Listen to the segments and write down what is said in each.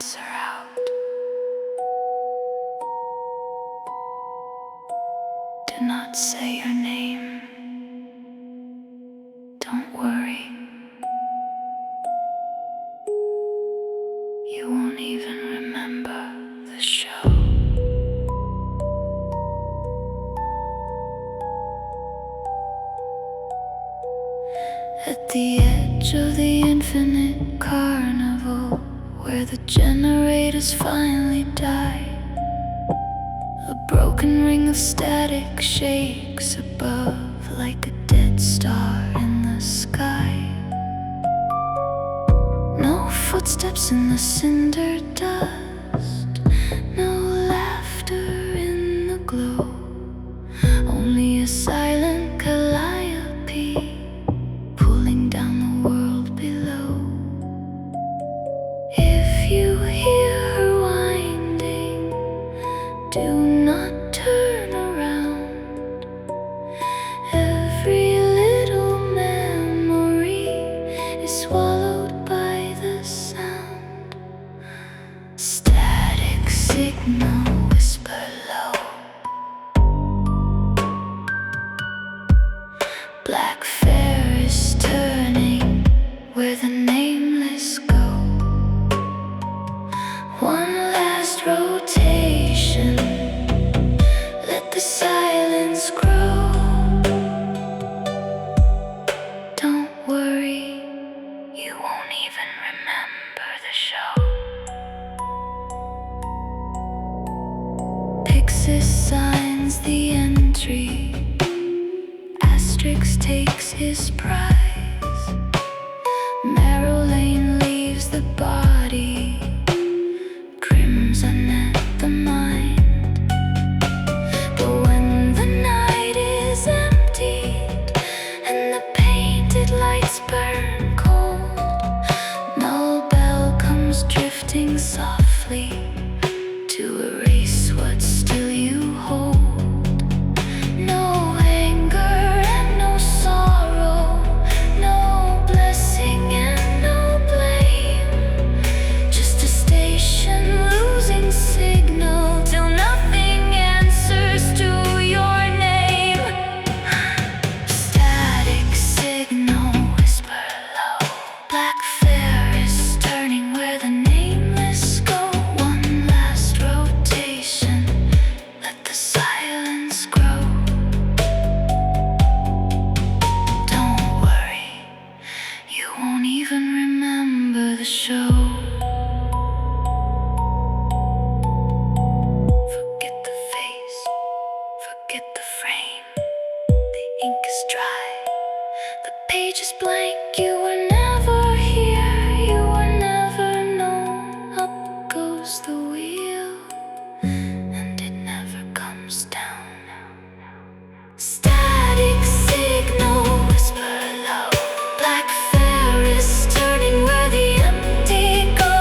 lights are out. Do not say your name. Don't worry. You won't even remember the show. At the edge of the infinite carnival, where the generators finally die, a broken ring of static shakes above like a dead star in the sky. No footsteps in the cinder dust, no laughter in the glow, only a silent calliope pulling down the world below. If you hear her winding, do not turn around. Every little memory is swallowed by the sound. Static signal, whisper low. Black Ferris turning where the nameless go. One last rotation, let the silence grow. Don't worry, you won't even remember the show. Pixis signs the entry, Asterix takes his prize. Marilyn leaves the body, crimson at the mind. But when the night is emptied and the painted lights burn cold, no bell comes drifting softly to erase what still you hold. No anger and no sorrow, no blessing and no blame, just a station losing signal till nothing answers to your name. Static signal, whisper low. Black Ferris turning where the nameless go. One last rotation, let the silence grow. Don't worry, you won't even remember the show. Forget the face, forget the frame. The ink is dry, the page is blank. You were never here, you were never known. Up goes the wheel, and it never comes down. Static signal, whisper low. Black Ferris turning where the empty go.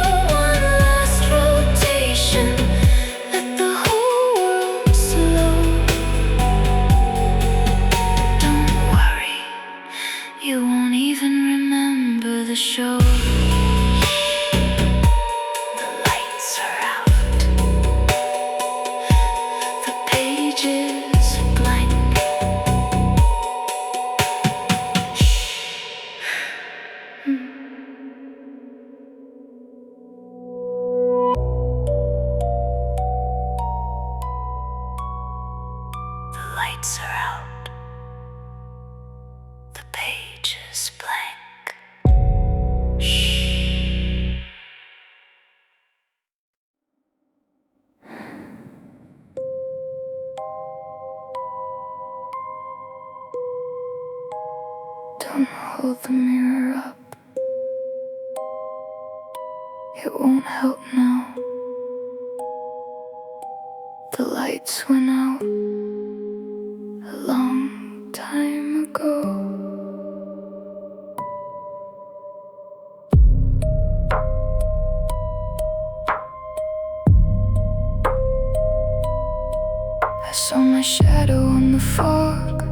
One last rotation, let the whole world slow. Don't worry, you won't even remember the show. The lights are out, the page is blank. The lights are out, the page is blank. Shh. Don't hold the mirror up, it won't help now. The lights went out a long time ago. I saw my shadow in the fog,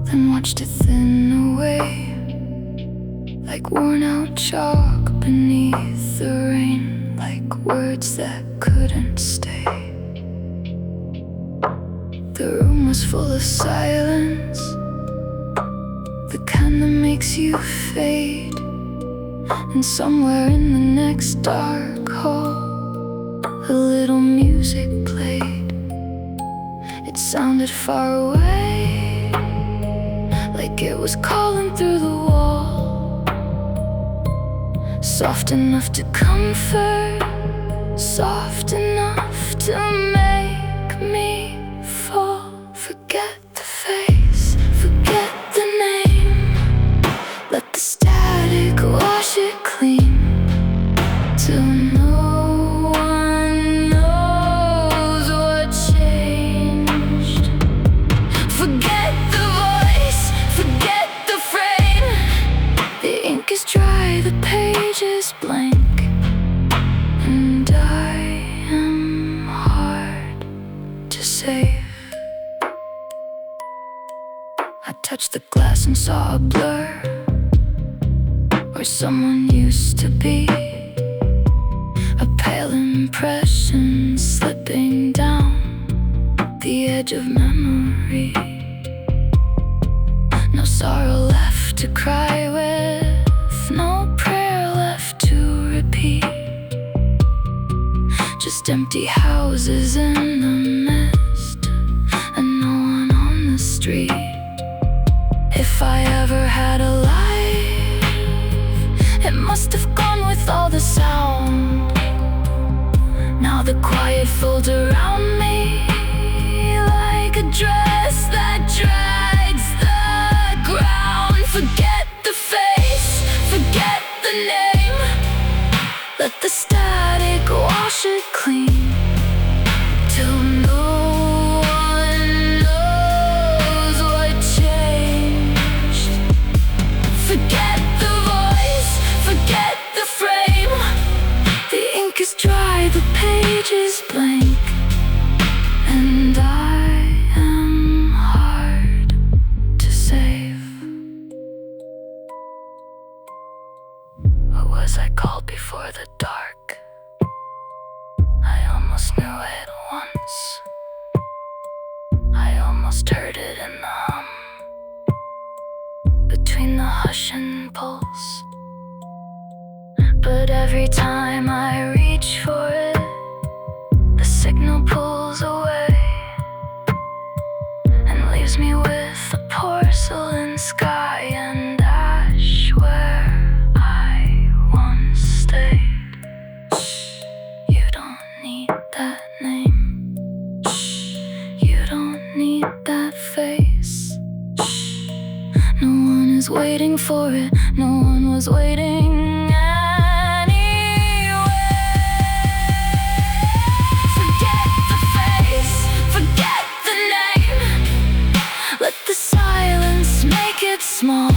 then watched it thin away like worn out chalk beneath the rain. like words that couldn't stay. The room was full of silence, the kind that makes you fade. And somewhere in the next dark hall, a little music played. It sounded far away, like it was calling through the wall. Soft enough to comfort, soft enough to make me fall. Forget the face, forget the name. Let the static wash it clean, till no one knows what changed. Forget the voice, forget the frame. The ink is dry, the page is blank, and I am hard to save. I touched the glass and saw a blur, where someone used to be. A pale impression slipping down the edge of memory. No sorrow left to cry with, no prayer left to repeat. Just empty houses in the mist, and no one on the street. If I ever had a life, it must have gone with all the sound. Now the quiet folds around me like a dress that drags the ground. Forget the face, forget the name. Let the static wash it clean, till no one knows what changed. Forget the voice, forget the frame. The ink is dry, the page is blank, and I am hard to save. What was I called before the dark? I almost knew it once. I almost heard it in the hum, between the hush and pulse. But every time I reach for it, the signal pulls away and leaves me with a porcelain sky and ash where I once stayed. Shh, you don't need that name. Shh, you don't need that face. Shh, no one is waiting for it, no one was waiting. Small,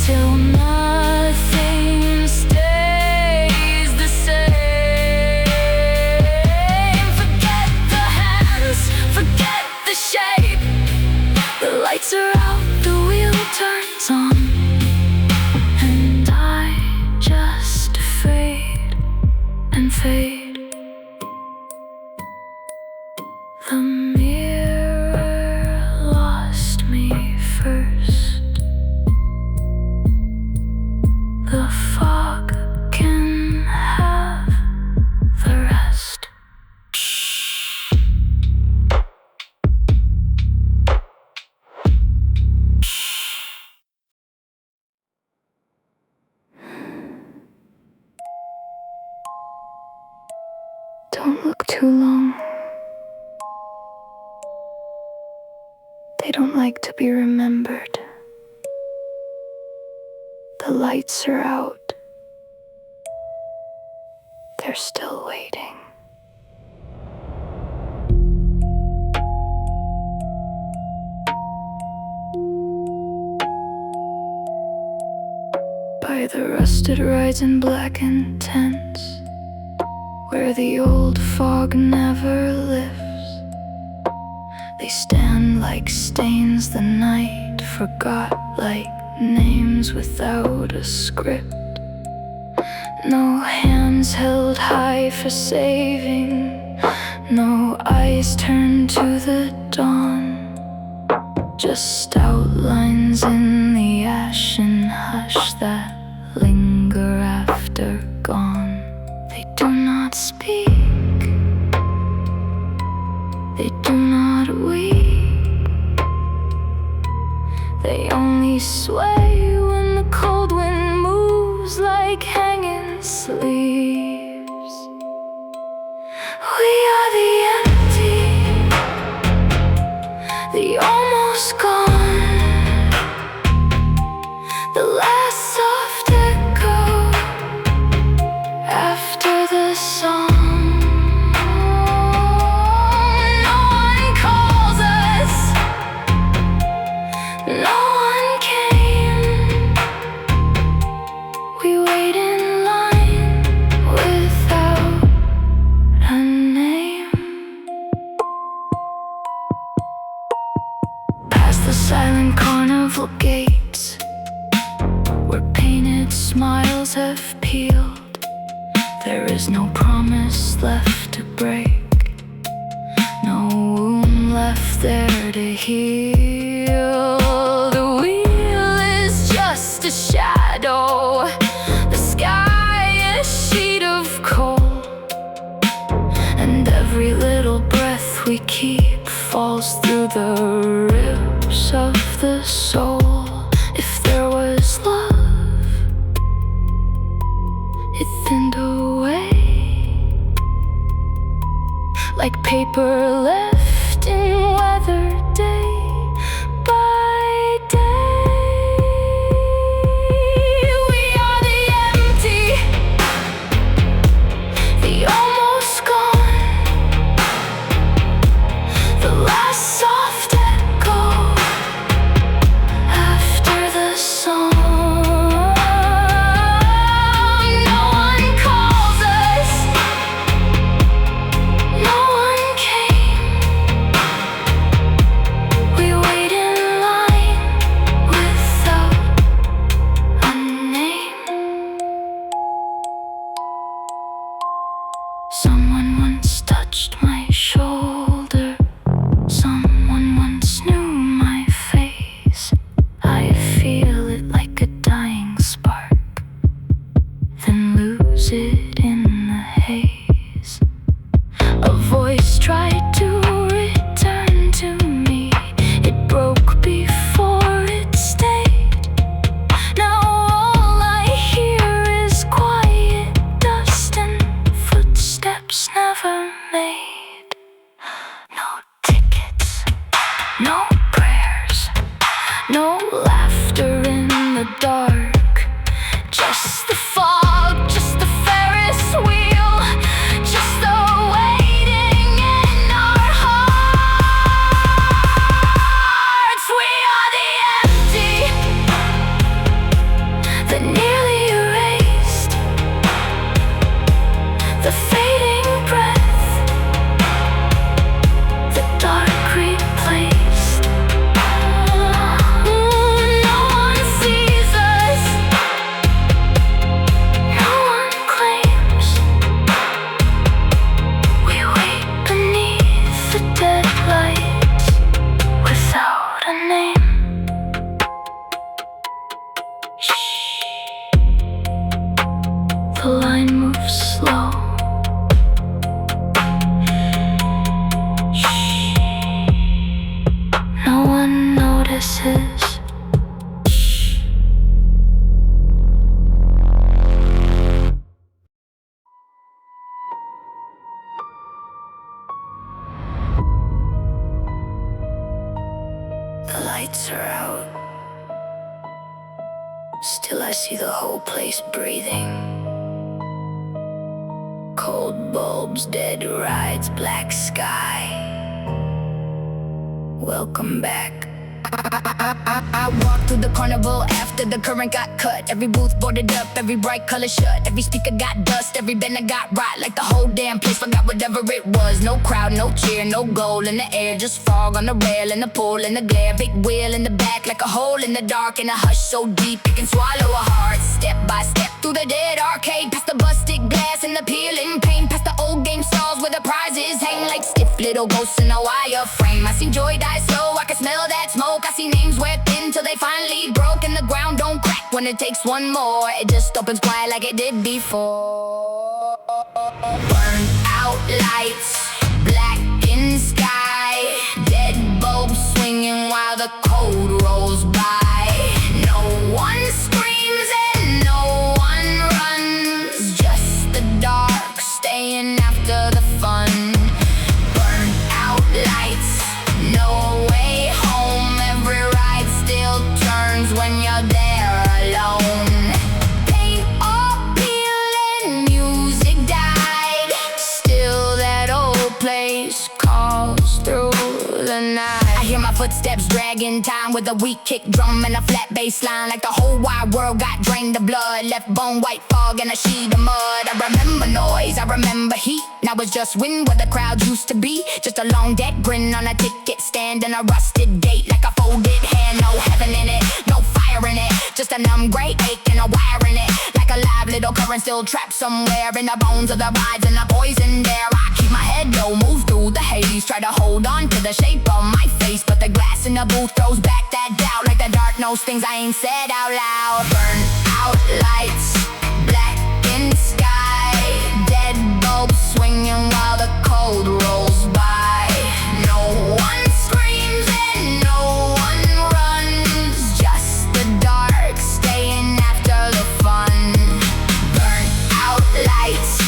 till nothing stays the same. Forget the hands, forget the shape. The lights are out, the wheel turns on, and I just fade and fade. The mirror lost me first. The fog can have the rest. Don't look too long. They don't like to be remembered. The lights are out. They're still waiting. By the rusted rides and blackened tents, where the old fog never lifts, they stand like stains the night forgot, like names without a script. No hands held high for saving, no eyes turned to the dawn. Just outlines in the ashen hush that linger after gone. They do not speak, they do not weep, they only sway when the cold wind moves like hanging sleeves. We are the empty, the almost gone, the last soft echo after the song. No one calls us, no one came. We wait in line without a name. Past the silent carnival gates, where painted smiles have peeled, there is no promise left to break, no wound left there to heal. The wheel is just a shadow, the sky a sheet of coal, and every little breath we keep falls through the ribs of the soul. If there was love, it thinned away like paper left in weather day by day. We are the empty, the almost gone, the last soft echo after the song. No one calls us, no one came. We wait in line without a name. Someone once touched my shoulder, someone once knew my face. I feel it like a dying spark, then lose it in the haze. A voice tried to return to me, it broke before it stayed. Now all I hear is quiet dust and footsteps never made. No tickets, no prayers, no laughter in the dark, just the fog, just the Ferris wheel, just the waiting in our hearts. We are the empty, the nearly erased, the fading breath, the dark replaced. No one sees us, no one claims. We wait beneath the dead lights without a name. Shh. The line moves slow. Shh. No one notices. Shh. The lights are out, still I see the whole place breathing. Cold bulbs, dead rides, black sky. Welcome back, I walked through the carnival after the current got cut. Every booth boarded up, every bright color shut. Every speaker got dust, every banner got rot. Like the whole damn place forgot whatever it was. No crowd, no cheer, no goal in the air. Just fog on the rail and the pool and the glare. Big wheel in the back like a hole in the dark. And a hush so deep it can swallow a heart. Step by step through the dead arcade. Past the busted glass and the peeling paint. Past the old game stalls where the prizes hang like stiff little ghosts in a wire frame. I seen joy die slow, I can smell that smoke. I see names wear thin till they finally broke. And the ground don't crack when it takes one more. It just opens wide like it did before. Burnt out lights, black in sky. Dead bulbs swinging while the cold rolls by. No one screams and no one runs. Just the dark staying after the fun. Burnt out lights, no way home. Every ride still turns when you're there alone. Paint all peeling, music died. Still that old place calls through the night. I hear my footsteps dragging time with a weak kick drum and a flat bass line. Like the whole wide world got drained of blood. Left bone white fog and a sheet of mud. I remember noise, I remember heat. Now it's just wind where the crowd used to be. Just a long dead grin on a ticket stand and a rusted gate like a folded hand. No heaven in it, no fire in it. Just a numb gray ache and a wire in it. Like a live little current still trapped somewhere in the bones of the rides and the poison there. I keep my head low, move through the haze. Try to hold on to the shape of my face, but the glass in the booth throws back that doubt. Like the dark knows things I ain't said out loud. Burn out lights, black in sky. Dead bulbs swinging while the cold rolls by. No one screams and no one runs. Just the dark staying after the fun. Burn out lights,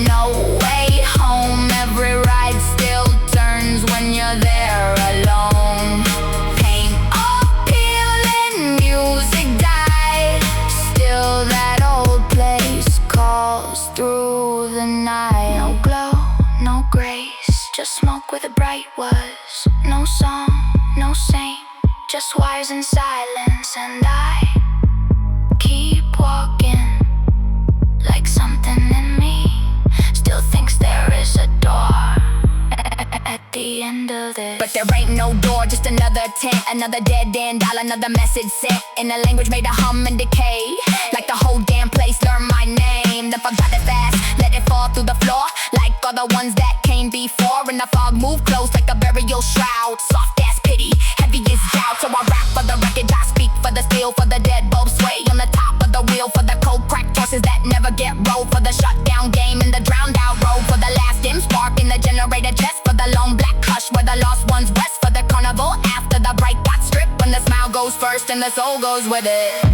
no way home. Every ride still turns when you're there alone. Paint all peeling, music died. Still that old place calls through the night. No glow, no grace, just smoke where the bright was. No song, no saint, just wires and silence. And I keep walking like something in me still thinks there is a door at the end of this. But there ain't no door, just another tent. Another dead end, dial another message sent in a language made of hum and decay. Like the whole damn place learned my name. Then forgot it fast, let it fall through the floor. Like all the ones that came before. And the fog moved close like a burial shroud. Soft ass pity, heavy as doubt. So I rap for the wreckage, I speak for the steel. For the dead bulb sway on the top of the wheel. For the cold cracked horses that never get rolled. For the shut down game and the drowned out road. For the last dim spark in the generator chest. For the long black hush where the lost ones rest. For the carnival after the bright got stripped. When the smile goes first and the soul goes with it.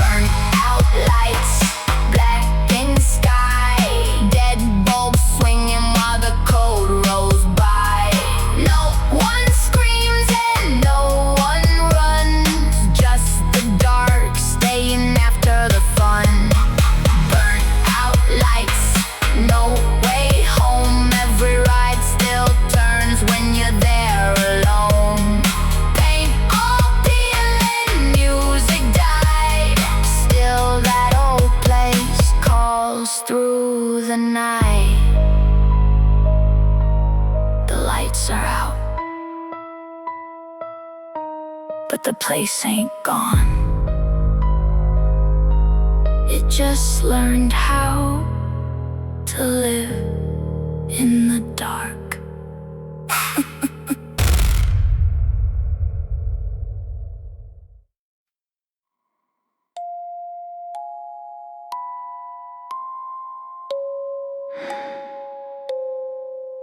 Burn out lights, black in sky. Dead bulbs swinging while the cold rolls by. No one screams and no one runs. Just the dark staying after the fun. Burn out lights, no way home. Every ride still turns when you're there alone. Paint all peeling, music died. Still that old place calls through the night. The lights are out, but the place ain't gone. It just learned how to live in the dark.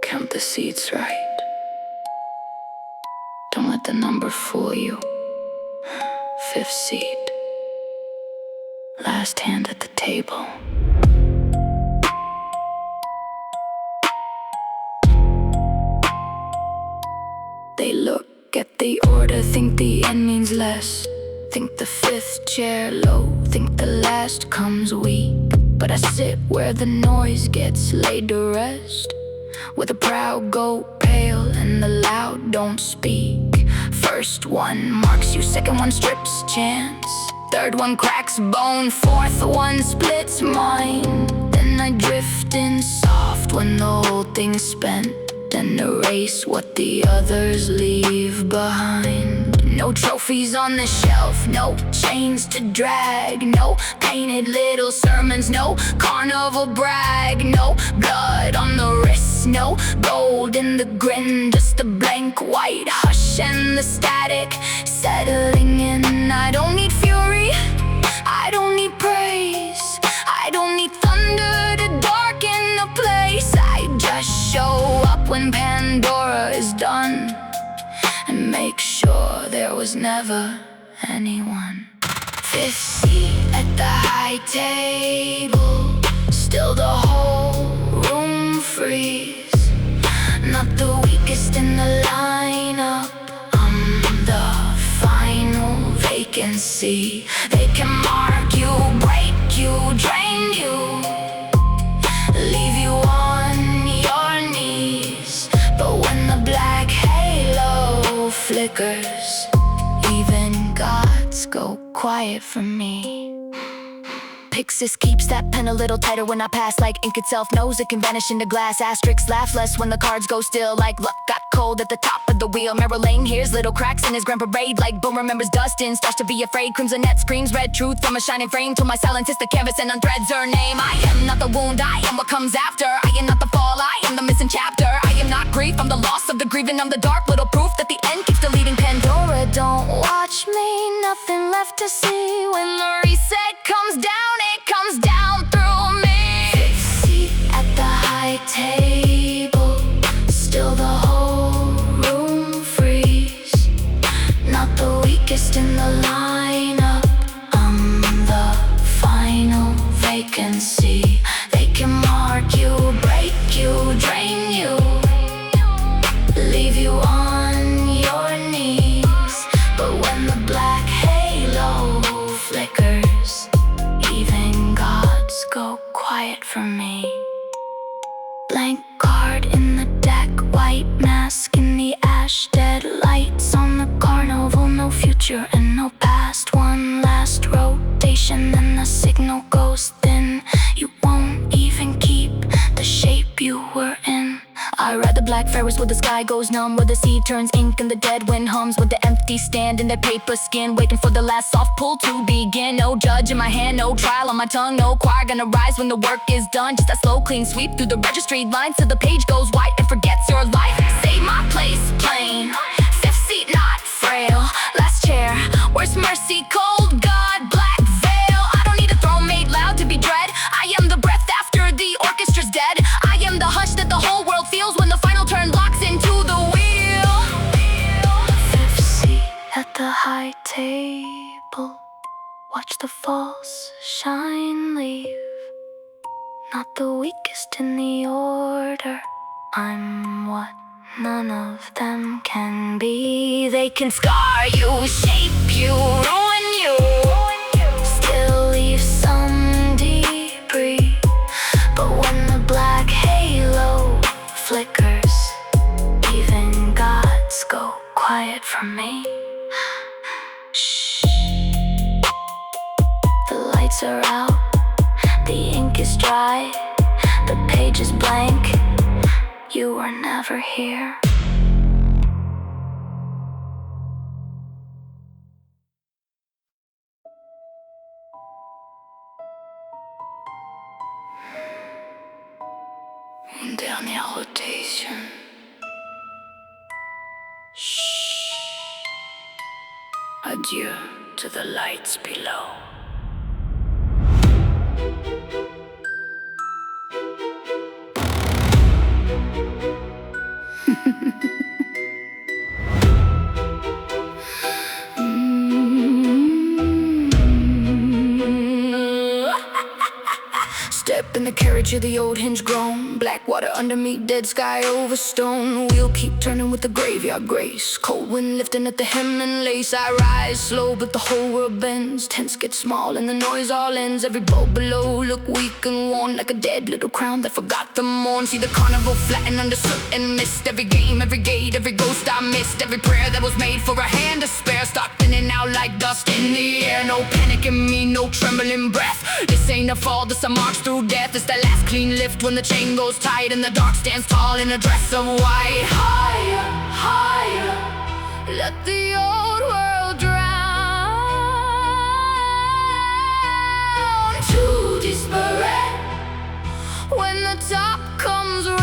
Count the seats right. Don't let the number fool you. 5th seat. Last hand at the table. They look at the order, think the end means less. Think the 5th chair low, think the last comes weak. But I sit where the noise gets laid to rest. where the proud go pale and the loud don't speak. First one marks you, second one strips chance, third one cracks bone, fourth one splits mind. Then I drift in soft when the whole thing's spent, and erase what the others leave behind. No trophies on the shelf, no chains to drag, no painted little sermons, no carnival brag, no blood on the wrists, no gold in the grin, just a blank white hush and the static settling in. I don't need fury, I don't need praise, I don't need thunder to darken a place. I just show up when Pandora is done, and make sure there was never anyone. Fifth seat at the high table, still the whole room freeze. Not the weakest in the lineup, I'm the final vacancy. They can mark you, break you, drain you, leave you on your knees. But when the black halo flickers, even gods go quiet for me. Pixis keeps that pen a little tighter when I pass, like ink itself knows it can vanish into glass. Asterisks laugh less when the cards go still, like luck got cold at the top of the wheel. Merrill Lane hears little cracks in his grand parade, like Boom remembers Dustin starts to be afraid. Crimsonette screams red truth from a shining frame, till my silence is the canvas and unthreads her name. I am not the wound, I am what comes after. I am not the fall, I am the missing chapter. I am not grief, I'm the loss of the grieving. I'm the dark little proof that the end keeps deleting. Pandora, don't watch me, nothing left to see. When the reset comes down, it comes down through me. Fifth seat at the high table, still the whole room freeze. Not the weakest in the lineup, I'm the final vacancy. They can mark you, break you, drain you, leave you on your knees. But when the black halo flickers, even gods go quiet for me. Blank card in the deck, white mask in the ash, dead lights on the carnival, no future and no past. One last rotation, then the signal goes thin. You won't even keep the shape you were in. I ride the Black Ferris where the sky goes numb, where the sea turns ink and the dead wind hums, with the empty stand in their paper skin, waiting for the last soft pull to begin. No judge in my hand, no trial on my tongue, no choir gonna rise when the work is done. Just that slow clean sweep through the registry lines till the page goes white and forgets your life. Save my place plain, fifth seat not frail, last chair, where's mercy, cold God, black veil. I don't need a throne made loud to be dread, I am the breath after the orchestra's dead. I am the hush that the whole world feels when the final turn locks into the wheel. Fifth seat at the high table, watch the false shine leave. Not the weakest in the order, I'm what none of them can be. They can scar you, shape you, ruin you, still leave some debris. But when the black halo flickers, even gods go quiet for me. Shh. The lights are out, the ink is dry, the page is blank, you were never here. Une dernière rotation. Shh. Adieu to the lights below. Step in the carriage of the old hinge grown. Black water under me, dead sky over stone. Wheel keep turning with the graveyard grace. Cold wind lifting at the hem and lace. I rise slow but the whole world bends. Tents get small and the noise all ends. Every bow below look weak and worn, like a dead little crown that forgot to mourn. See the carnival flatten under soot and mist. Every game, every gate, every ghost I missed. Every prayer that was made for a hand to spare stopped thinning out like dust in the air. No panic in me, no trembling breath. This ain't a fall, this a march through death. It's that last clean lift when the chain goes tight and the dark stands tall in a dress of white. Higher, higher, let the old world drown. Too disparate when the top comes round.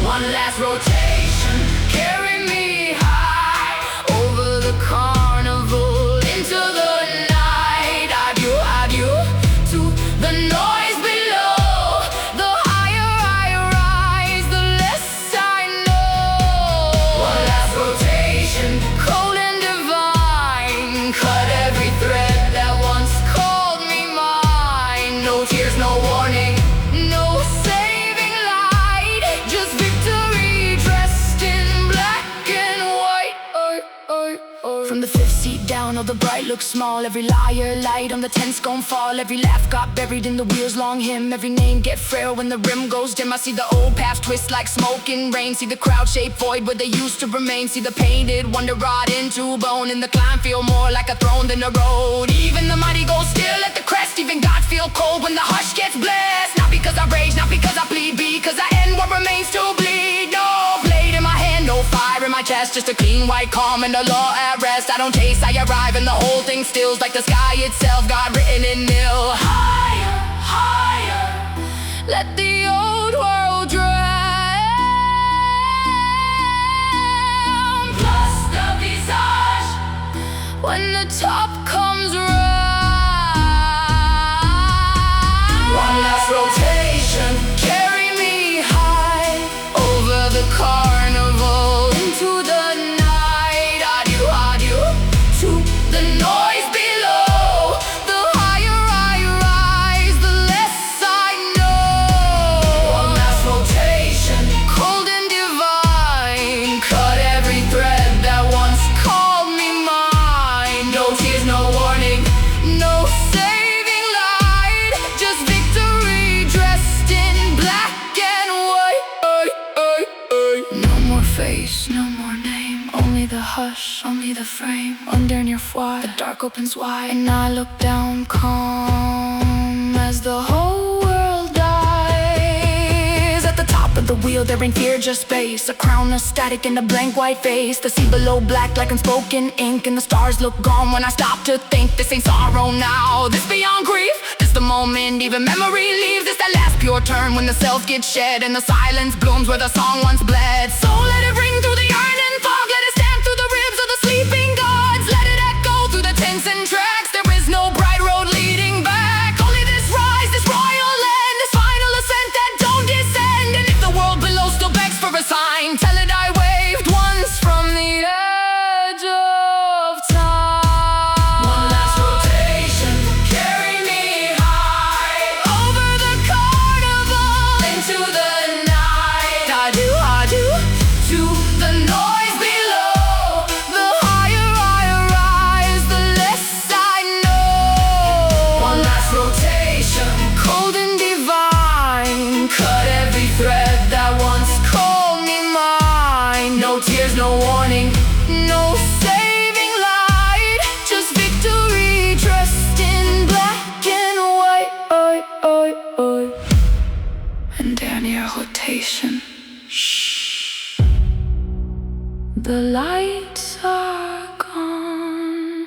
One last rotation, carry me high over the carnival into the night. Adieu, adieu to the noise below. The higher I rise, the less I know. One last rotation, cold and divine. Cut every thread that once called me mine. No tears, no warning, no saving light. Just victory dressed in black and white. From the fifth seat down, all the bright looks small. Every liar light on the tents gon' fall. Every laugh got buried in the wheel's long hymn. Every name get frail when the rim goes dim. I see the old paths twist like smoke in rain. See the crowd shape void where they used to remain. See the painted wonder rod into bone. And the climb feel more like a throne than a road. Even the mighty go still at the crest. Even God feel cold when the hush gets blessed. Not because I rage, not because I plead, because I end what remains to bleed. No blade in my hand, no fire in my chest. Just a clean white calm and a law at rest. I don't chase, I arrive and the whole thing stills like the sky itself, God written in nil. Higher, higher, let the old world drown. Plus the visage when the top comes round. One last rotation, carry me high over the carnival into the night. Adieu, adieu to the noise below. The higher I rise, the less I know. One last rotation, cold and divine. Cut every thread that once called me mine. No tears, no warning, no saving light. Just victory dressed in black and white. No more face, no more name. Only the hush, only the frame. Under near foie, the dark opens wide. And I look down calm as the whole world dies. At the top of the wheel there ain't fear, just space. A crown of static and a blank white face. The sea below black like unspoken ink. And the stars look gone when I stop to think. This ain't sorrow now, this beyond grief. This the moment even memory leaves. It's that last pure turn when the self gets shed. And the silence blooms where the song once bled. So let it ring through the yearning fog. Let it stand through the ribs of the sleeping gods. Let it echo through the tents and tracks. There is no bright road leading back. Only this rise, this royal land, this final ascent that don't descend. And if the world below still begs for a sign, tell it I waved once from the edge of time. One last rotation, carry me high over the carnival into the night. Adieu, adieu to the noise below. The higher I rise, the less I know. One last rotation, cold and divine. Cut every thread that once called me mine. No tears, no warning, no saving light. Just victory dressed in black and white. And down your rotation. Shh, the lights are gone.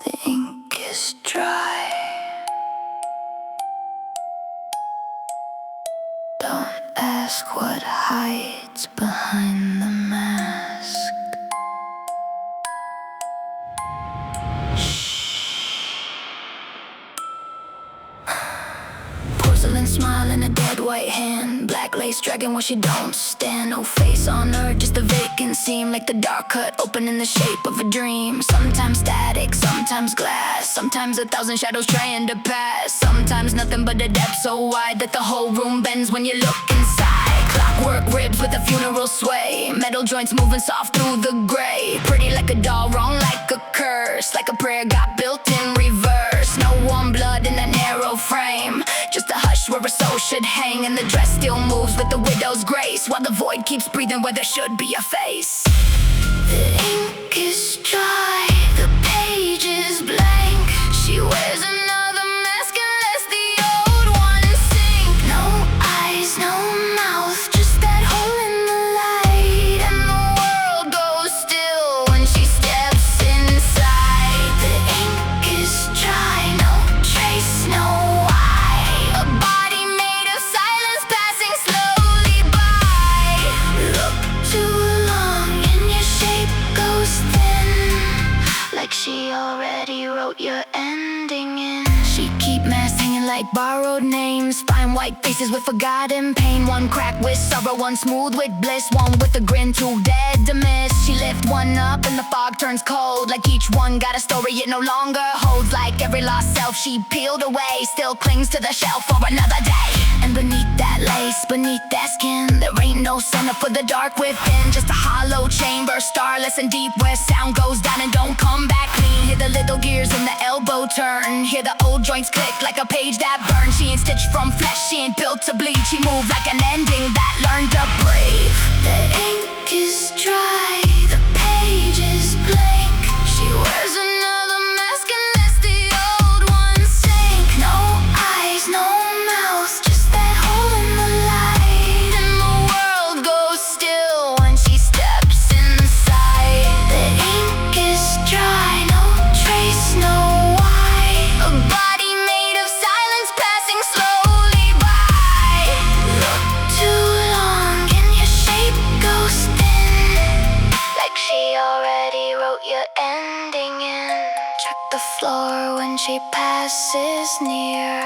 The ink is dry. Don't ask what hides behind the mask. smile in a dead white hand. Black lace dragging where she don't stand. No face on her, just a vacant seam, like the dark cut open in the shape of a dream. Sometimes static, sometimes glass, sometimes 1,000 shadows trying to pass. Sometimes nothing but a depth so wide that the whole room bends when you look inside. Clockwork ribs with a funeral sway, metal joints moving soft through the gray. Pretty like a doll, wrong like a curse, like a prayer got built in reverse. No warm blood in that narrow frame, just a hush where a soul should hang. And the dress still moves with the widow's grace, while the void keeps breathing where there should be a face. The ink is dry, the page is blank. She wears another mask unless the old ones sink. No eyes, no mouth, just that hole in the light. And the world goes still when she steps inside. The ink is dry, no trace, no eye. A body made of silence passing slowly by. Look too long and your shape goes thin, like she already wrote your ending in. She keep masks hanging like borrowed names, fine white faces with forgotten pain. One crack with sorrow, one smooth with bliss, one with a grin too dead to miss. She lift one up and the fog turns cold, like each one got a story it no longer holds. Like every lost self she peeled away, still clings to the shelf for another day. And beneath that lace, beneath that skin, there ain't no center for the dark within. Just a hollow chamber, starless and deep, where sound goes down and don't come back clean. Hear the little gears in the elbow turn, hear the old joints click like a page that burns. She ain't stitched from flesh, she ain't built to bleed. She moved like an ending that learned to breathe. The ink is dry, the page is blank. She wears another mask unless the old ones sink. No eyes, no mouth, just that hole in the light. And the world goes still when she steps inside. The ink is dry, no trace, no why. A body made of silence passing slowly by. Look too long and your shape goes thin, like she already wrote your ending in. Check the floor when she passes near,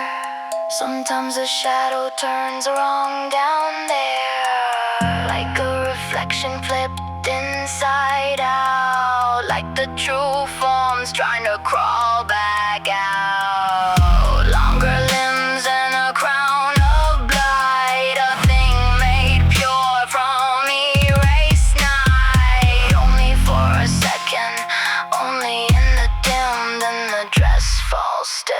sometimes a shadow turns wrong down there, like a reflection flipped inside out, like the true form's trying to crawl back out. Longer limbs and a crown of blight, a thing made pure from erased night. Only for a second, only in the dim, then the dress falls still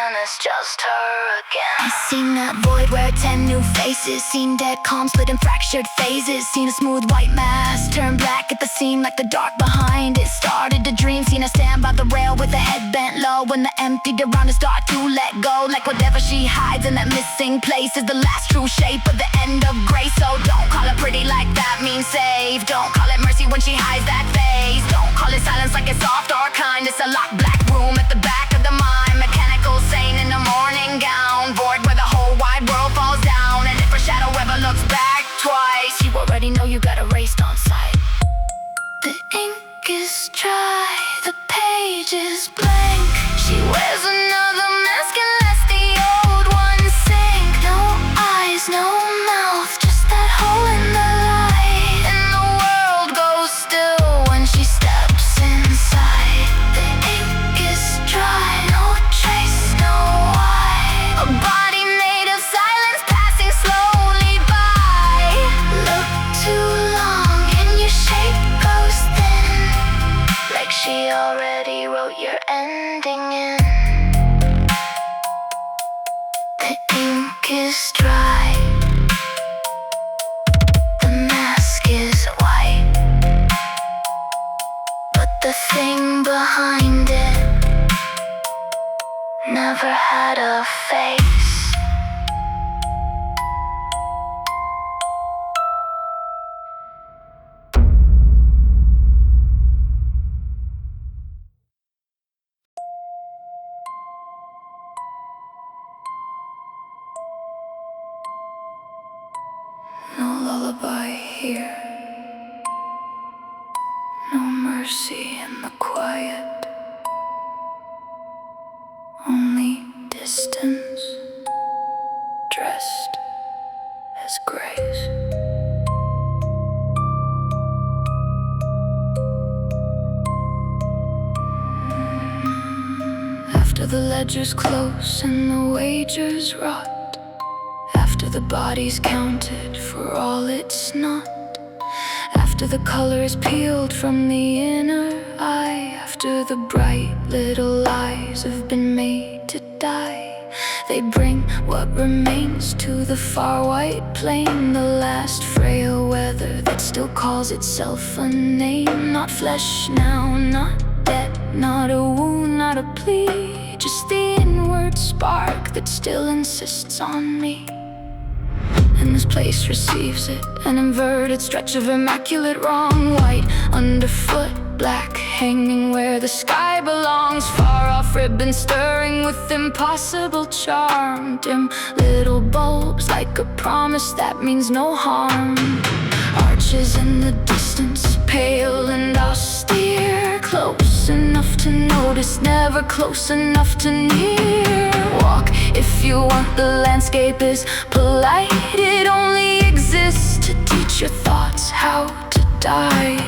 and it's just her again. I seen that void where 10 new faces, seen dead calm split in fractured phases, seen a smooth white mask turn black at the seam, like the dark behind it started to dream. Seen her stand by the rail with her head bent low, when the emptied around her start to let go, like whatever she hides in that missing place is the last true shape of the end of grace. So don't call it pretty like that means save, don't call it mercy when she hides that face, don't call it silence like it's soft or kind. It's a locked black room at the back of the mind, mechanical sane in a morning gown, void where the whole wide world falls down. And if her shadow ever looks back twice, you already know you got erased on sight. The ink is dry, the page is blank. She wears another mask unless the old ones sink. No eyes, no mouth, just that hole in the light. And the world goes still when she steps inside. The ink is dry, no trace, no why. A body made of silence passing slowly by. Look too long and your shape goes thin, like she already wrote your ending in. The ink is dry, the mask is white, but the thing behind it never had a face. No lullaby here, no mercy in the quiet, only distance, dread. the ledgers close and the wagers rot, after the body's counted for all it's not, after the color's peeled from the inner eye, after the bright little lies have been made to die, they bring what remains to the far white plain, the last frail weather that still calls itself a name. Not flesh now, not debt, not a wound, not a plea, just the inward spark that still insists on me. And this place receives it, an inverted stretch of immaculate wrong. White underfoot, black hanging where the sky belongs. Far off ribbon stirring with impossible charm. Dim little bulbs like a promise that means no harm. Arches in the distance, pale and austere, close enough to notice, never close enough to near. Walk if you want, the landscape is polite. It only exists to teach your thoughts how to die.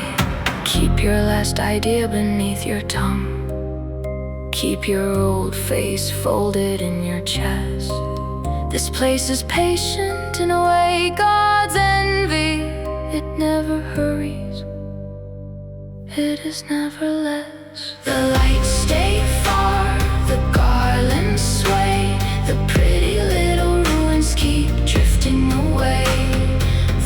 Keep your last idea beneath your tongue. Keep your old face folded in your chest. This place is patient in a way God's envy. It never hurries, it is never less. The lights stay far, the garlands sway, the pretty little ruins keep drifting away.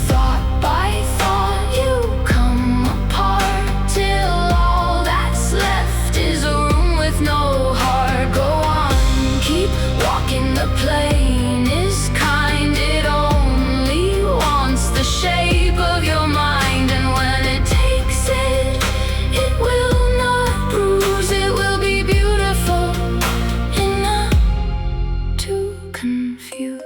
Thought by thought you come apart, till all that's left is a room with no heart. Go on, keep walking, the plane is kind. It only wants the shape of your mind, and when it takes it, it will not bruise. It will be beautiful enough to confuse.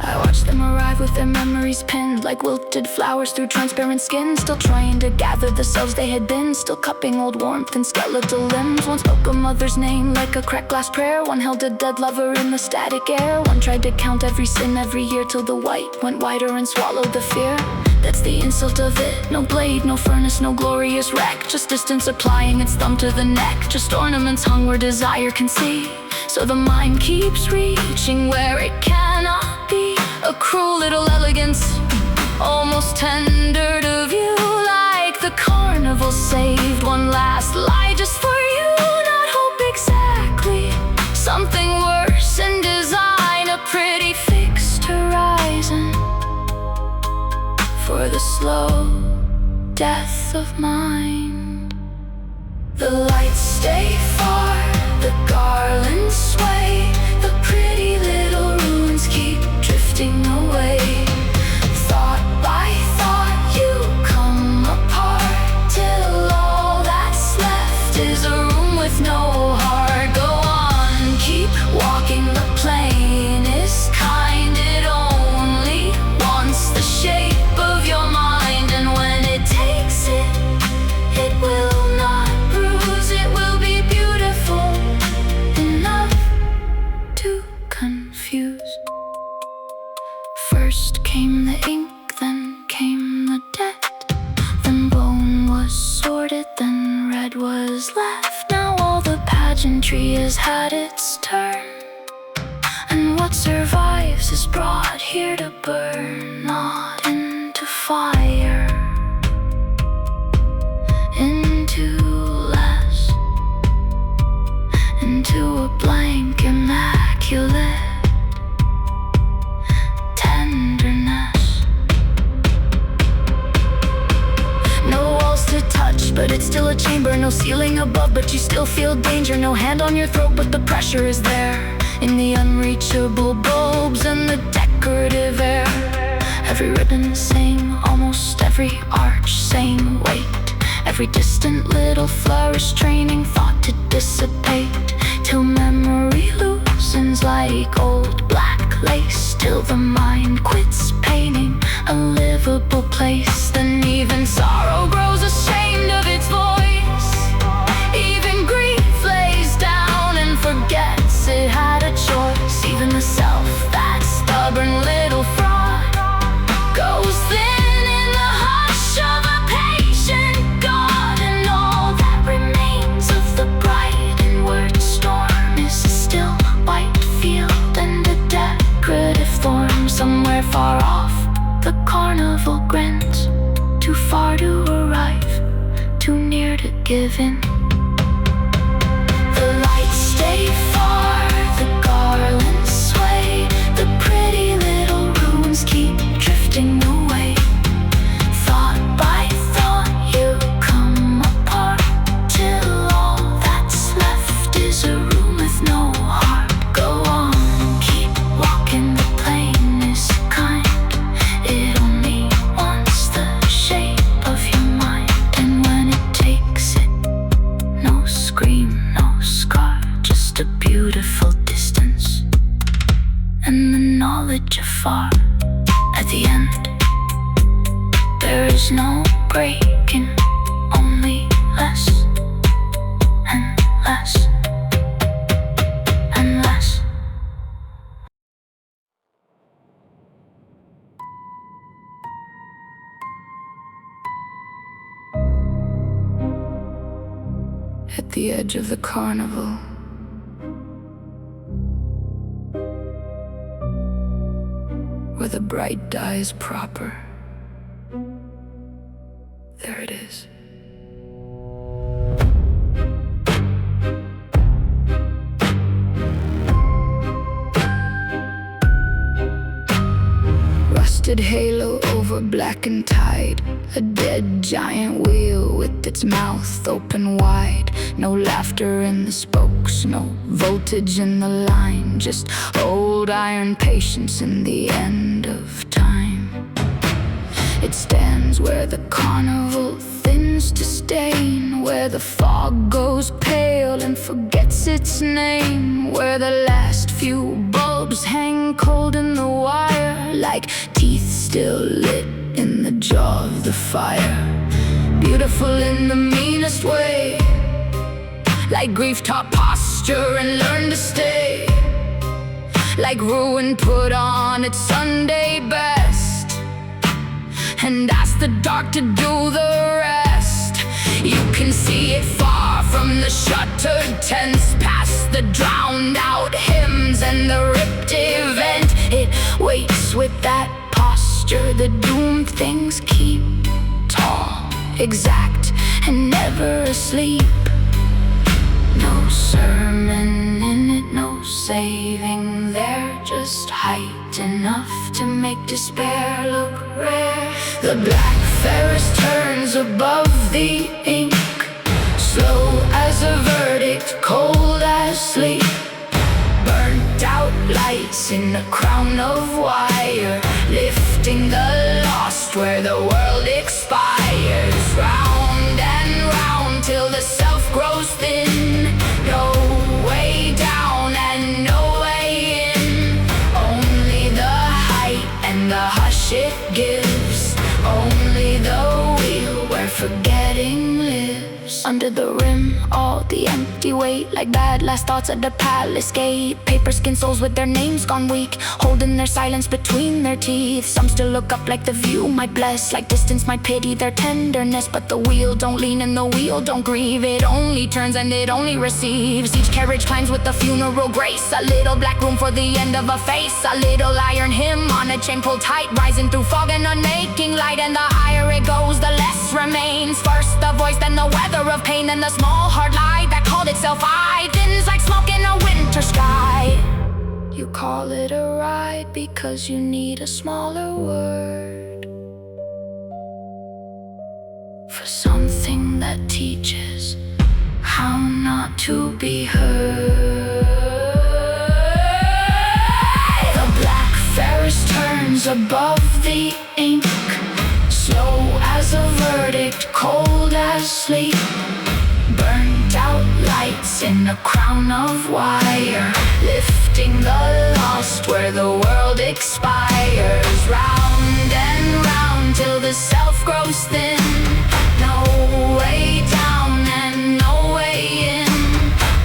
I watch them arrive with their memories pinned like wilted flowers through transparent skin, still trying to gather the selves they had been, still cupping old warmth in skeletal limbs. One spoke a mother's name like a cracked glass prayer, one held a dead lover in the static air, one tried to count every sin every year till the white went wider and swallowed the fear. That's the insult of it. No blade, no furnace, no glorious wreck, just distance applying its thumb to the neck, just ornaments hung where desire can see. So the mind keeps reaching where it cannot be. A cruel little elegance, almost tender to view, like the carnival saved one last lie just for you. Not hope exactly, something worse in design, a pretty fixed horizon for the slow death of mind. The lights stay far, the garlands sway, the pretty little ruins keep drifting away. Thought by thought you come apart, till all that's left is a room with no heart. Go on, keep walking, the plane is kind. It only wants the shape of your mind, and when it takes it, it will not bruise. It will be beautiful enough to confuse. First came the ink, then came the debt, then bone was sorted, then red was left. Now all the pageantry has had its turn, and what survives is brought here to burn, not into fire, into less, into a blank immaculate tenderness. No walls to touch, but it's still a chamber. No ceiling above, but you still feel danger. No hand on your throat, but the pressure is there, in the unreachable bulbs and the decorative air. Every ribbon same, almost every arch same weight, every distant little flourish training thought to dissipate, till memory loosens like old black lace, till the mind quits painting a livable place. Then even sorrow grows ashamed of its voice, even grief lays down and forgets it had a choice. Even the self, that stubborn little fraud, goes thin in the hush of a patient God, and all that remains to give in. The lights stay far, the garlands sway, the pretty little ruins keep drifting away. Thought by thought you come apart, till all that's left is a room with no heart. Go on, keep walking, the plane is kind. It only wants the shape of your mind. And when it takes it, no scream, no scar, just a beautiful distance, and the knowledge afar. At the end, there is no breaking, only less and less and less. At the edge of the carnival, where the bright dies proper, there it is. Rusted halo over blackened tide, a dead giant wheel with its mouth open wide. No laughter in the spokes, no voltage in the line, just old iron patience in the end of time. It stands where the carnival thins to stain, where the fog goes pale and forgets its name, where the last few bulbs hang cold in the wire, like teeth still lit in the jaw of the fire. Beautiful in the meanest way, like grief taught posture and learned to stay, like ruin put on its Sunday best and ask the dark to do the rest. You can see it far from the shuttered tents, past the drowned out hymns and the ripped event. It waits with that posture the doomed things keep, tall, exact, and never asleep. No sermon in it, no saving there, just height enough to make despair look rare. The Black Ferris turns above the ink, slow as a verdict, cold as sleep. Burnt out lights in a crown of wire, lifting the lost where the world expires. Round and round till the self grows thin, no way down and no way in, only the height and the hush it gives, only the wheel where forgetting lives. Under the rim, all the empty weight, like bad last thoughts at the palace gate. Paper skin souls with their names gone weak, holding their silence between their teeth. Some still look up like the view might bless, like distance might pity their tenderness. But the wheel don't lean and the wheel don't grieve, it only turns and it only receives. Each carriage climbs with the funeral grace, a little black room for the end of a face, a little iron hymn on a chain pulled tight, rising through fog and unmaking light. And the higher it goes, the less remains. First the voice, then the weather of pain, and the small hard lie that called itself I thins like smoke in a winter sky. You call it a ride because you need a smaller word for something that teaches how not to be heard. The Black Ferris turns above the ink, slow as a verdict, cold as sleep. Burnt out lights in a crown of wire, lifting the lost where the world expires. Round and round till the self grows thin, no way down and no way in,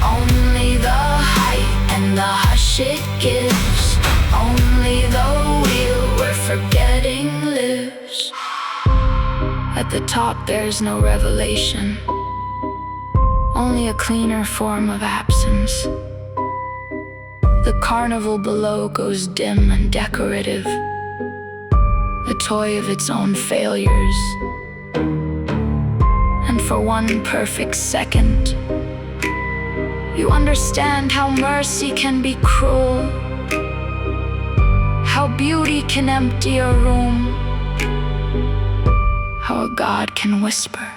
only the height and the hush it gives, only the wheel where forgetting lives. At the top there's no revelation, only a cleaner form of absence. The carnival below goes dim and decorative, a toy of its own failures. And for one perfect second. You understand how mercy can be cruel, how beauty can empty a room, how a god can whisper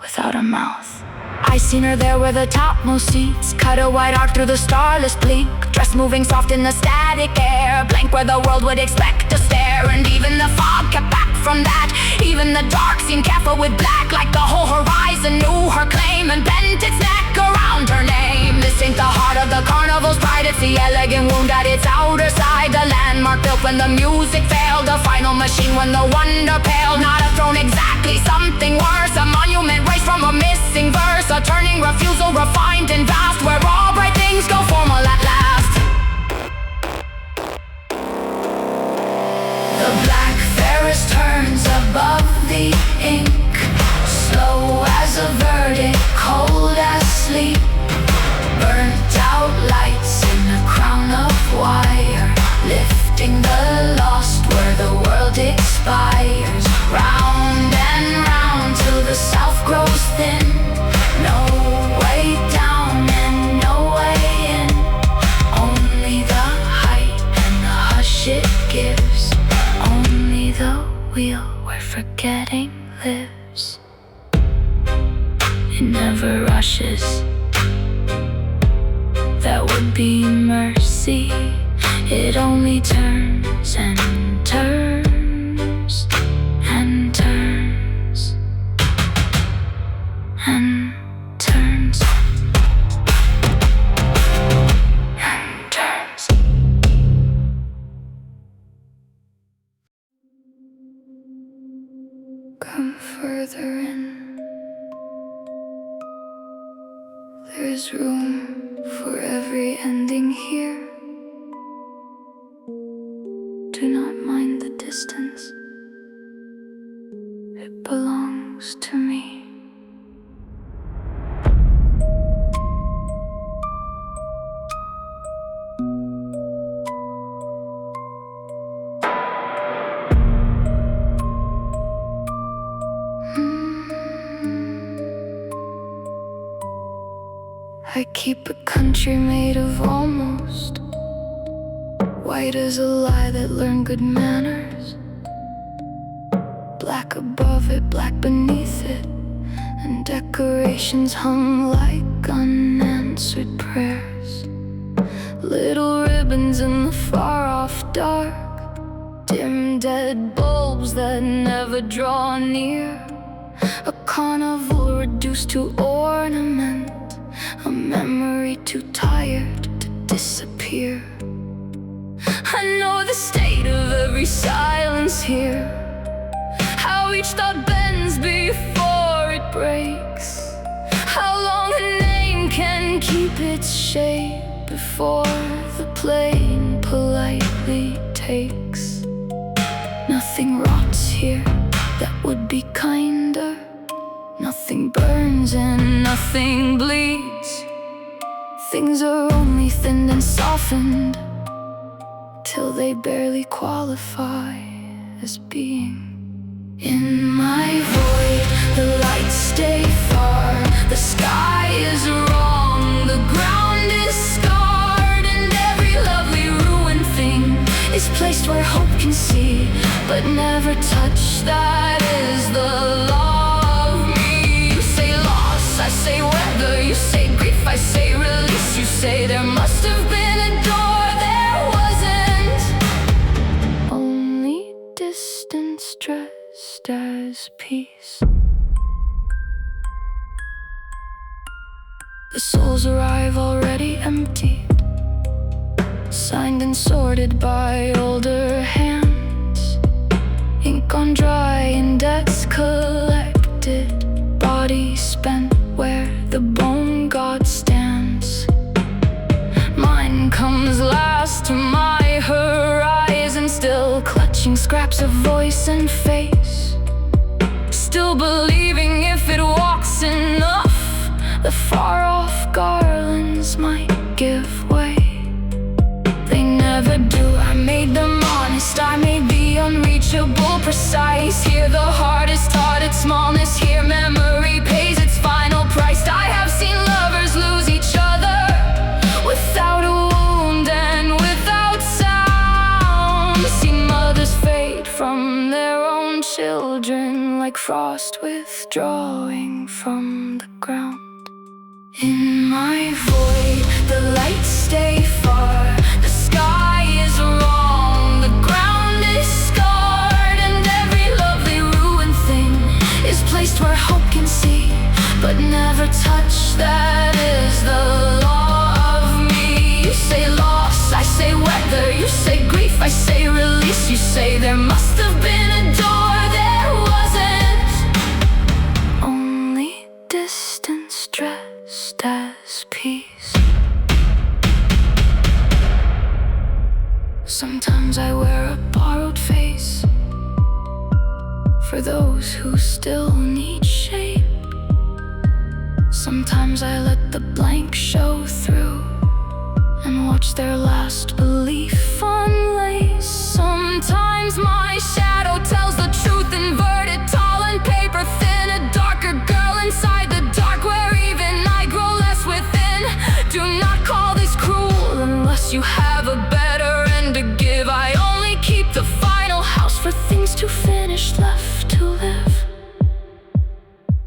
without a mouth. I seen her there where the topmost seats cut a wide arc through the starless bleak, dress moving soft in the static air, blank where the world would expect to stare. And even the fog kept back from that. Even the dark seemed careful with black, like the whole horizon knew her claim and bent its neck around her name. This ain't the heart of the carnival's pride, it's the elegant wound at its outer side. The landmark built when the music failed, a final machine when the wonder paled. Not a throne exactly, something worse, a monument raised from a missing verse, a turning refusal refined and vast, where all bright things go formal at last. The Black Ferris turns above the ink, slow as a verdict, cold as sleep. Burnt out lights in a crown of wire, lifting the lost where the world expires. Round and round till the south grows thin, no way down and no way in, only the height and the hush it gives, only the wheel where forgetting lives. It never rushes, that would be mercy. It only turns and turns and turns and turns and turns. Come further in. There's room for every ending here. Do not mind the distance, it belongs to me. I keep a country made of almost, white as a lie that learned good manners, black above it, black beneath it, and decorations hung like unanswered prayers. Little ribbons in the far-off dark, dim dead bulbs that never draw near, a carnival reduced to ornament, a memory too tired to disappear. I know the state of every silence here, how each thought bends before it breaks, how long a name can keep its shape before the plane politely takes. Nothing rots here that would be kinder, nothing burns and nothing bleeds. Things are only thinned and softened till they barely qualify as being. In my void, the lights stay far, the sky is wrong, the ground is scarred, and every lovely ruined thing is placed where hope can see, but never touch. That is the law of me. You say loss, I say weather, you say grief, I say release. You say there must have been a door, there wasn't, only distance dressed as peace. The souls arrive already emptied, signed and sorted by older hands, ink gone dry and debts collected, bodies spent where the bone god stands. Mine comes last to my horizon, still clutching scraps of voice and face, still believing if it walks enough, the far-off garlands might give way. They never do, I made them honest, I may be unreachable, precise. Here the heart is taught its smallness, here memory pays like frost withdrawing from the ground. In my void, the lights stay far. The sky is wrong, the ground is scarred, and every lovely ruined thing is placed where hope can see, but never touch. That is the law of me. You say loss, I say weather. You say grief, I say release. You say there must have been a door, there wasn't. Only distance dressed as peace. Sometimes I wear a borrowed face for those who still need shape. Sometimes I let the blank show through and watch their last belief unlace. Sometimes my shadow tells the truth, inverted, tall and paper thin. A darker girl inside the dark, where even I grow less within. Do not call this cruel unless you have a better end to give. I only keep the final house for things to finish, left to live.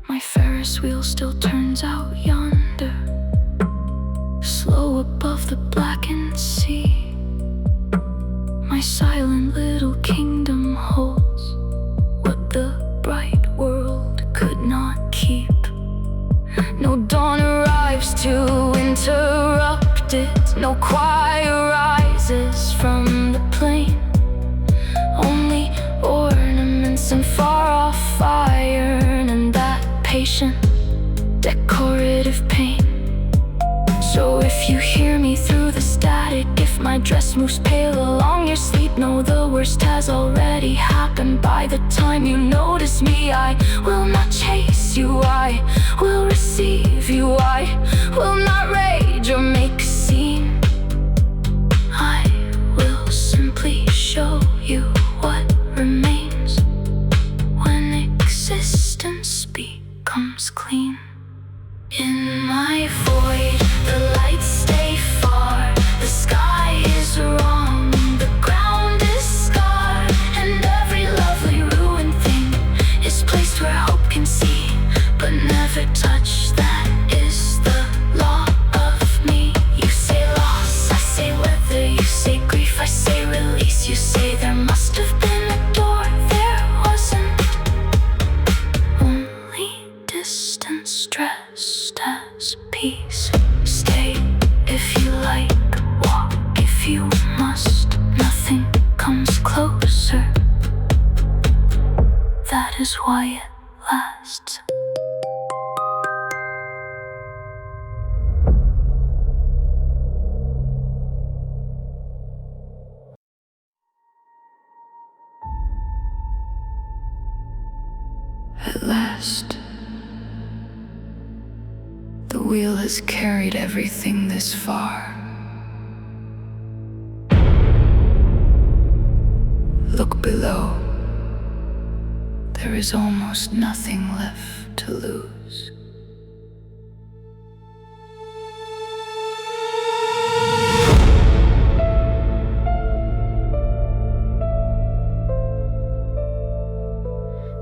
My Ferris wheel still turns out yonder, slow above the blackened sea. My silent little kingdom holds what the bright world could not keep. No dawn arrives to interrupt it, no choir rises from the plain. Only ornaments and far-off iron and that patient, decorative pain. So if you hear me through the static, if my dress moves pale along your sleep, know the worst has already happened. By the time you notice me, I will not chase you, I will receive you. I will not rage or make a scene. I will simply show you what remains when existence becomes clean. In my void, the lights stay far. The sky is wrong, the ground is scarred, and every lovely ruined thing is placed where hope can see, but never touch. That is the law of me. You say loss, I say weather. You say grief, I say release. You say there must have been a door, there wasn't. Only distance dressed as peace. Stay if you like, walk if you must. Nothing comes closer. That is why it lasts. At last, the wheel has carried everything this far. Look below. There is almost nothing left to lose.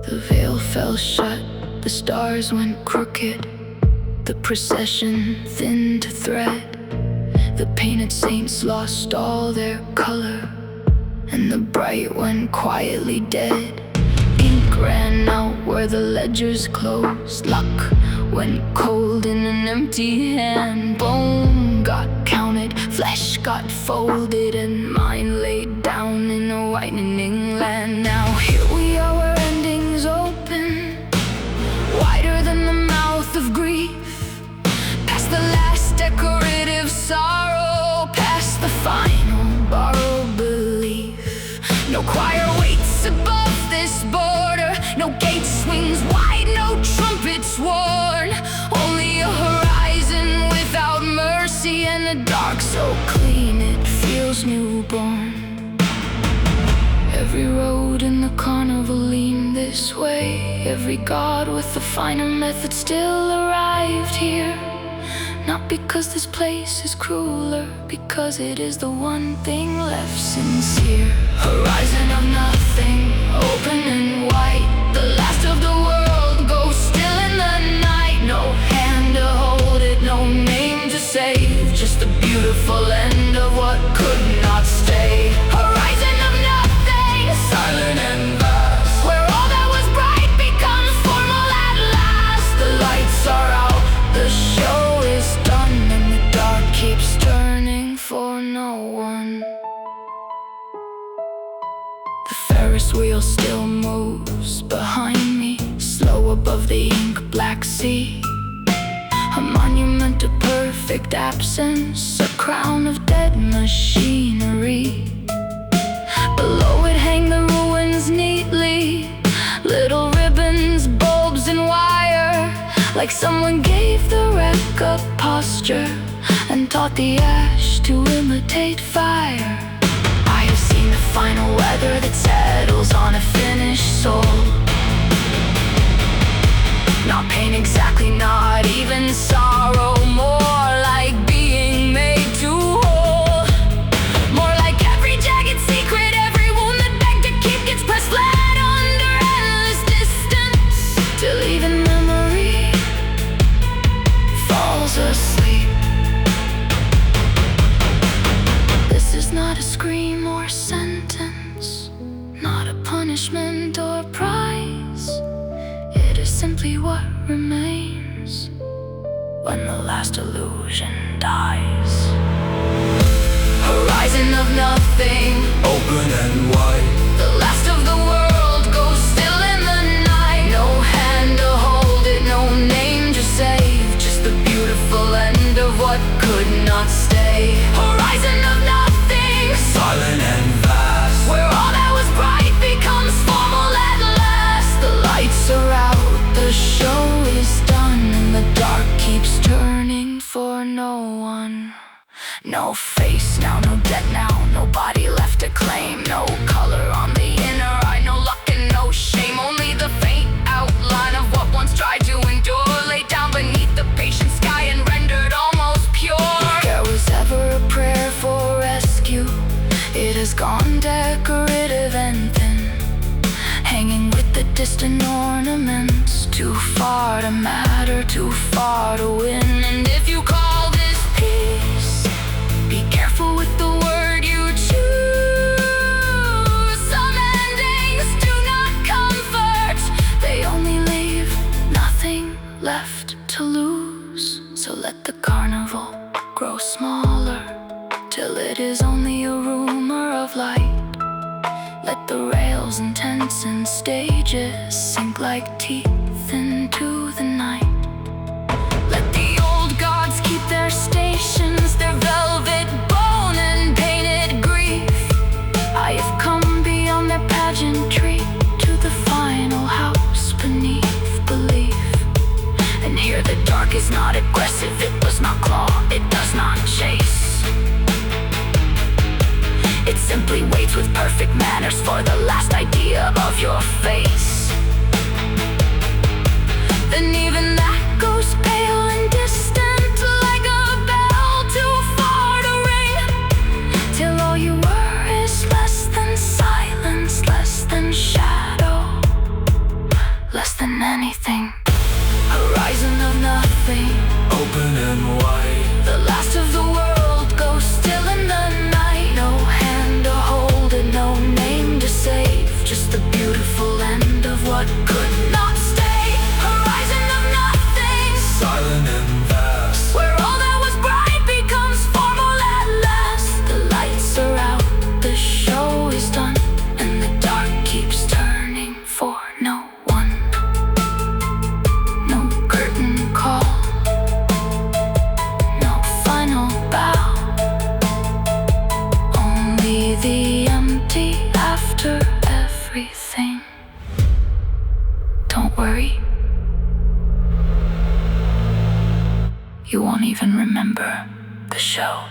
The veil fell shut, the stars went crooked, the procession thin to thread. The painted saints lost all their color, and the bright went quietly dead. Ink ran out where the ledgers closed. Luck went cold in an empty hand. Bone got counted, flesh got folded, and mine laid down in a whitening land. Now here we are where endings open, wider than the mouth of grief. Past the last decorative sorrow, past the final borrowed belief. No choir waits above this border, no gate swings wide, no trumpets worn. Only a horizon without mercy, and a dark so clean it feels newborn. Every road in the carnival leaned this way. Every god with a finer method still arrived here. Not because this place is crueler, because it is the one thing left sincere. Horizon of nothing, open and white, the last of the above the ink black sea, a monument to perfect absence, a crown of dead machinery. Below it hang the ruins neatly, little ribbons, bulbs and wire, like someone gave the wreck a posture and taught the ash to imitate fire. I have seen the final weather that settles on a finished soul. Not pain exactly, not even sorrow, more like being made to whole. More like every jagged secret, every wound that begged to keep gets pressed flat under endless distance, till even memory falls asleep. This is not a scream or sentence, not a punishment or prize. It is simply what remains when the last illusion dies. Horizon of nothing, open and wide. the last of the world goes still in the night. No hand to hold it, no name to save, just the beautiful end of what could not stay. Horizon of nothing, Silent and vast, where all that was bright becomes formal at last. The lights are out, the show is done, and the dark keeps turning for no one. No face now, no debt now, no body left to claim, no color on the inner eye, no luck and no shame, only the faint outline of what once tried to endure, laid down beneath the patient sky and rendered almost pure. If there was ever a prayer for rescue, it has gone decorative and thin, hanging with the distant ornaments, too far to matter, too far to win. And if you call this peace, be careful with the word you choose. Some endings do not comfort, they only leave nothing left to lose. So let the carnival grow smaller, till it is only a rumor of light. Let the rails and tents and stages sink like teeth into the night. Let the old gods keep their stations, their velvet bone and painted grief. I have come beyond their pageantry to the final house beneath belief. And here the dark is not aggressive, it does not claw, it does not chase. It simply waits with perfect manners for the last idea of your face. Then even that goes pale and distant, like a bell too far to ring, till all you were is less than silence, less than shadow, less than anything. Horizon of nothing, open and wide. the last of the world goes still in the night. No hand to hold it, no name to save, just the beautiful end of what could not stay. Horizon of nothing, Silent and vast, where all that was bright becomes formal at last. The lights are out, the show is done, and the dark keeps turning for no one. No curtain call, no final bow, only the empty after everything. Don't worry, you won't even remember the show.